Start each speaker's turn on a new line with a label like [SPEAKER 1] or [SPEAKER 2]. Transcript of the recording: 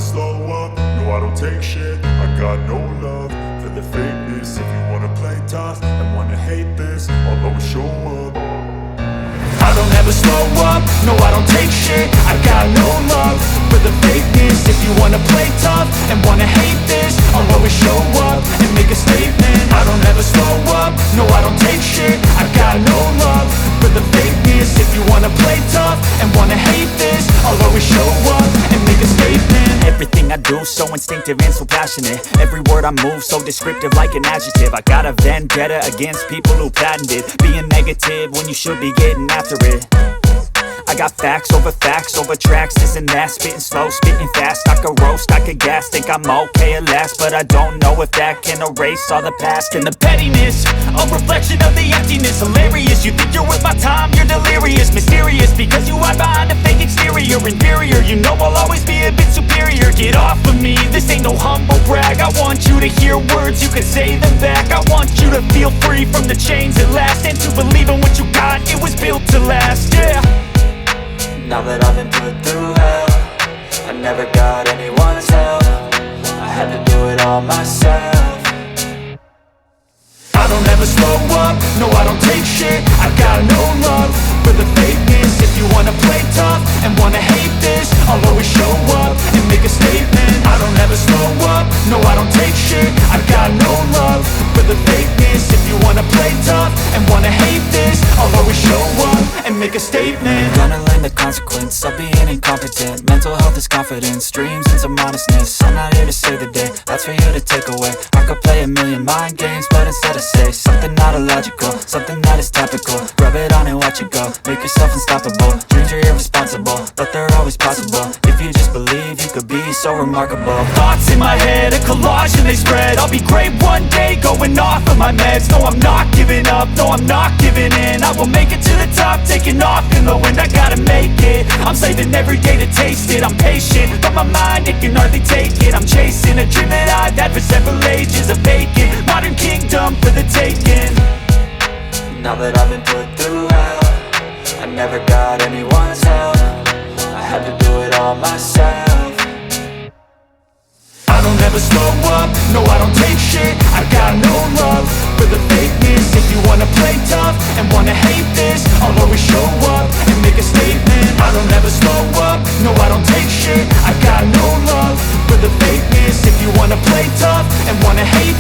[SPEAKER 1] slow up, no I don't take shit. I got no love for the fakeness. If you wanna play tough and wanna hate this, I'll always show up. I don't ever slow up, no I don't take shit. I got no love for the fakeness. If you wanna play tough and wanna hate this, I'll always show up and make a statement. I don't ever slow up, no I don't take shit. I got no love for the fakeness. If you wanna play tough and wanna hate this, I'll always show up and make a statement.
[SPEAKER 2] Everything I do so instinctive and so passionate. Every word I move so descriptive like an adjective. I got a vendetta against people who patented being negative when you should be getting after it. I got facts over tracks, this and that. Spitting slow, spitting fast. I could roast, I could gas. Think I'm okay at last, but I don't know if that can erase all the past. And the pettiness, a reflection of the emptiness. Hilarious, you think you're worth my time, you're delirious. Mysterious, because you hide behind a fake exterior. Inferior, you know I'll always be a bit superior. Get off of me, this ain't no humble brag. I want you to hear words, you can say them back. I want you to feel free from the chains at last, and to believe in what you got, it was built to last, yeah.
[SPEAKER 3] Now that I've been put through hell, I never got anyone's help. I had to do it all myself.
[SPEAKER 1] I don't ever slow up, no I don't take shit. I got no love for the fakeness. If you wanna play tough and wanna hate this, I'll always show up and make a statement. I don't ever slow up, no I don't take shit. I got no love for the fakeness. If you wanna play tough and wanna hate this, I'll always show up and make a statement.
[SPEAKER 3] Gonna learn the consequence of being incompetent. Mental health is confidence, dreams and some honestness. I'm not here to save the day, that's for you to take away. I could play a million mind games, but instead I say something not illogical, something that is topical. Rub it on and watch it go, make yourself unstoppable. Dreams are irresponsible, but they're always possible. If you just believe, you could be so remarkable.
[SPEAKER 2] Thoughts in my head, a collage and they spread. I'll be great one day, going off of my meds. No, I'm not giving up, no, I'm not giving in. I will make it to the top, taking off in the wind. I gotta make it, I'm saving every day to taste it. I'm patient, but my mind, it can hardly take it. I'm chasing a dream that I've had for several ages. A vacant, modern kingdom for the taking.
[SPEAKER 3] Now that I've been put through hell, I never got anyone's help. I had to do it all myself.
[SPEAKER 1] I don't ever slow up, no I don't take shit. I got no love for the fakeness. If you wanna play tough and wanna hate this, I'll always show up and make a statement. I don't ever slow up, no I don't take shit. I got no love for the fakeness. If you wanna play tough and wanna hate